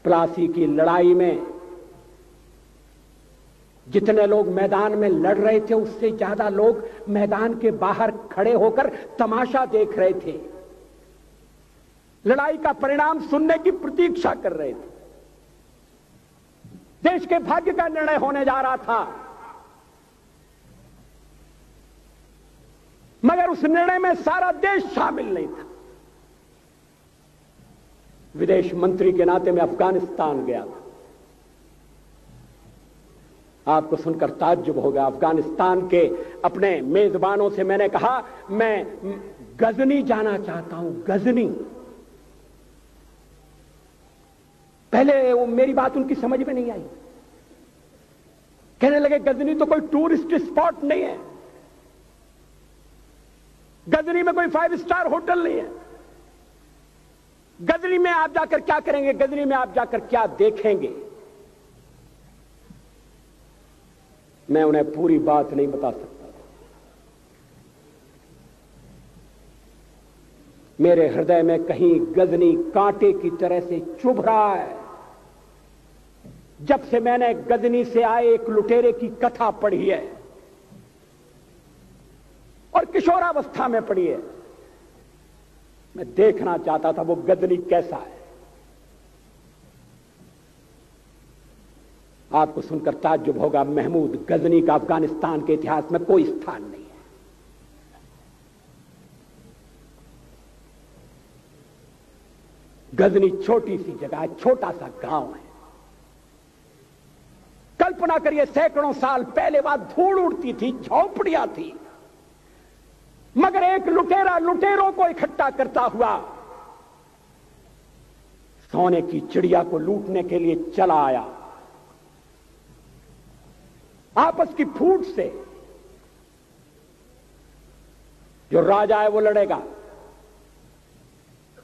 प्लासी की लड़ाई में जितने लोग मैदान में लड़ रहे थे उससे ज्यादा लोग मैदान के बाहर खड़े होकर तमाशा देख रहे थे, लड़ाई का परिणाम सुनने की प्रतीक्षा कर रहे थे। देश के भाग्य का निर्णय होने जा रहा था, मगर उस निर्णय में सारा देश शामिल नहीं था। विदेश मंत्री के नाते मैं अफगानिस्तान गया था। आपको सुनकर ताज्जुब होगा, अफगानिस्तान के अपने मेजबानों से मैंने कहा मैं गजनी जाना चाहता हूं, गजनी। पहले वो मेरी बात उनकी समझ में नहीं आई, कहने लगे गजनी तो कोई टूरिस्ट स्पॉट नहीं है, गजनी में कोई 5 स्टार होटल नहीं है, गजनी में आप जाकर क्या करेंगे, गजनी में आप जाकर क्या देखेंगे। मैं उन्हें पूरी बात नहीं बता सकता था। मेरे हृदय में कहीं गजनी कांटे की तरह से चुभ रहा है। जब से मैंने गजनी से आए एक लुटेरे की कथा पढ़ी है और किशोरावस्था में पढ़ी है, मैं देखना चाहता था वो गजनी कैसा है। आपको सुनकर ताज्जुब होगा, महमूद गजनी का अफगानिस्तान के इतिहास में कोई स्थान नहीं है। गजनी छोटी सी जगह है, छोटा सा गांव है। कल्पना करिए सैकड़ों साल पहले वहां धूल उड़ती थी, झोपड़ियां थी, मगर एक लुटेरा लुटेरों को इकट्ठा करता हुआ सोने की चिड़िया को लूटने के लिए चला आया। आपस की फूट से जो राजा है वो लड़ेगा,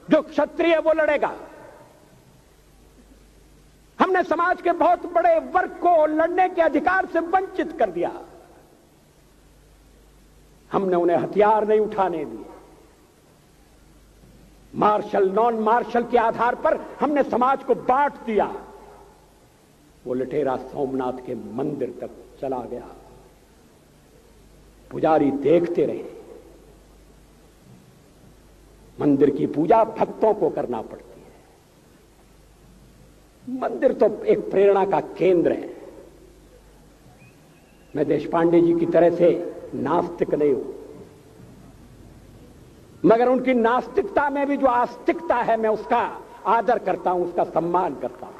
जो क्षत्रिय है वो लड़ेगा। हमने समाज के बहुत बड़े वर्ग को लड़ने के अधिकार से वंचित कर दिया। हमने उन्हें हथियार नहीं उठाने दिए। मार्शल नॉन मार्शल के आधार पर हमने समाज को बांट दिया। वो लुटेरा सोमनाथ के मंदिर तक चला गया। पुजारी देखते रहे। मंदिर की पूजा भक्तों को करना पड़ती है। मंदिर तो एक प्रेरणा का केंद्र है। मैं देशपांडे जी की तरह से नास्तिक नहीं हूं, मगर उनकी नास्तिकता में भी जो आस्तिकता है मैं उसका आदर करता हूं, उसका सम्मान करता हूं।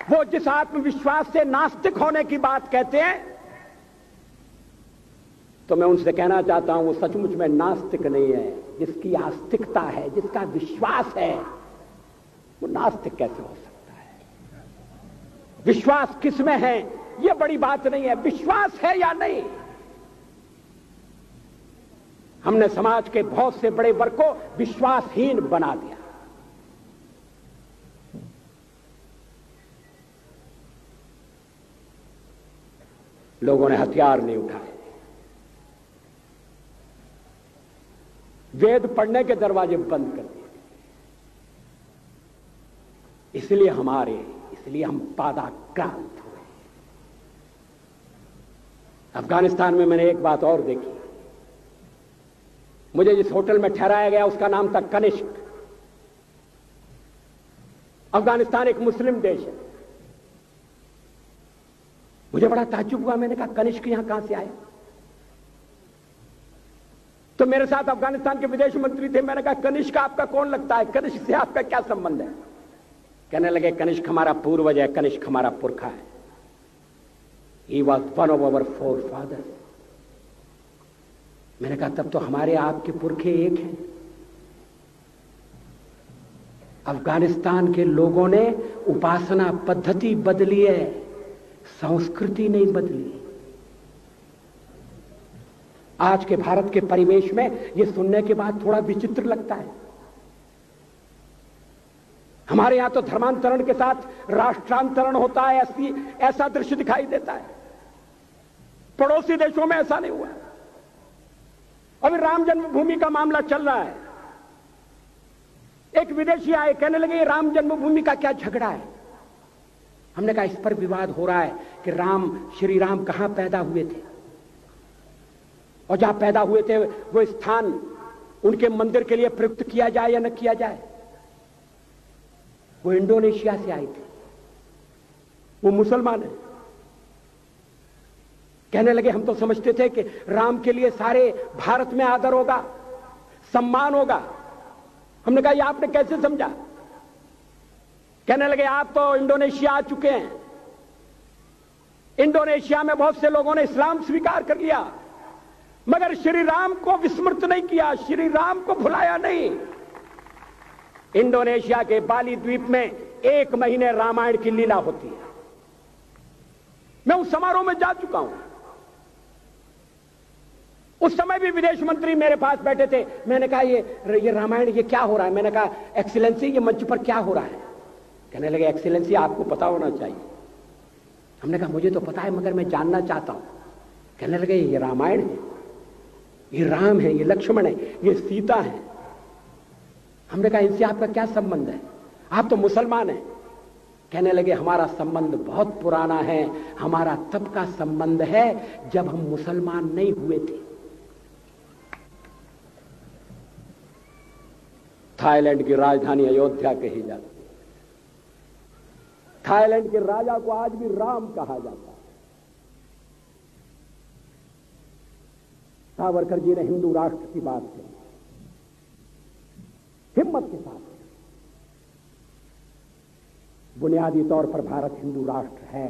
वो जिस आत्मविश्वास से नास्तिक होने की बात कहते हैं, तो मैं उनसे कहना चाहता हूं वो सचमुच में नास्तिक नहीं है। जिसकी आस्तिकता है, जिसका विश्वास है, वो नास्तिक कैसे हो सकता है? विश्वास किसमें है यह बड़ी बात नहीं है, विश्वास है या नहीं। हमने समाज के बहुत से बड़े वर्ग को विश्वासहीन बना दिया। लोगों ने हथियार नहीं उठाए, वेद पढ़ने के दरवाजे बंद कर दिए। इसलिए हम पादाक्रांत हुए। अफगानिस्तान में मैंने एक बात और देखी। मुझे जिस होटल में ठहराया गया उसका नाम था कनिष्क। अफगानिस्तान एक मुस्लिम देश है। मुझे बड़ा ताज्जुब हुआ। मैंने कहा कनिष्क यहां कहां से आया? तो मेरे साथ अफगानिस्तान के विदेश मंत्री थे। मैंने कहा कनिष्क आपका कौन लगता है? कनिष्क से आपका क्या संबंध है? कहने लगे कनिष्क हमारा पूर्वज है, कनिष्क हमारा पुरखा है। He was one of our forefathers. मैंने कहा तब तो हमारे आपके पुरखे एक हैं। अफगानिस्तान के लोगों ने उपासना पद्धति बदली है, संस्कृति नहीं बदली। आज के भारत के परिवेश में यह सुनने के बाद थोड़ा विचित्र लगता है। हमारे यहां तो धर्मांतरण के साथ राष्ट्रांतरण होता है, ऐसा दृश्य दिखाई देता है। पड़ोसी देशों में ऐसा नहीं हुआ। अभी राम जन्मभूमि का मामला चल रहा है। एक विदेशी आए, कहने लगे राम जन्मभूमि का क्या झगड़ा है। हमने कहा इस पर विवाद हो रहा है कि श्री राम कहां पैदा हुए थे, और जहां पैदा हुए थे वो स्थान उनके मंदिर के लिए प्रयुक्त किया जाए या न किया जाए। वो इंडोनेशिया से आए थे, वो मुसलमान है। कहने लगे हम तो समझते थे कि राम के लिए सारे भारत में आदर होगा, सम्मान होगा। हमने कहा ये आपने कैसे समझा। कहने लगे आप तो इंडोनेशिया आ चुके हैं, इंडोनेशिया में बहुत से लोगों ने इस्लाम स्वीकार कर लिया, मगर श्री राम को विस्मृत नहीं किया, श्री राम को भुलाया नहीं। इंडोनेशिया के बाली द्वीप में 1 महीने रामायण की लीला होती है। मैं उस समारोह में जा चुका हूं। उस समय भी विदेश मंत्री मेरे पास बैठे थे। मैंने कहा ये रामायण ये क्या हो रहा है। मैंने कहा एक्सीलेंसी ये मंच पर क्या हो रहा है। कहने लगे एक्सीलेंसी आपको पता होना चाहिए। हमने कहा मुझे तो पता है मगर मैं जानना चाहता हूं। कहने लगे ये रामायण है, ये राम है, ये लक्ष्मण है, ये सीता है। हमने कहा इनसे आपका क्या संबंध है, आप तो मुसलमान हैं। कहने लगे हमारा संबंध बहुत पुराना है, हमारा तब का संबंध है जब हम मुसलमान नहीं हुए थे। थाईलैंड की राजधानी अयोध्या कही जाती है। थाईलैंड के राजा को आज भी राम कहा जाता है। सावरकर जी ने हिंदू राष्ट्र की बात की, हिम्मत के साथ। बुनियादी तौर पर भारत हिंदू राष्ट्र है।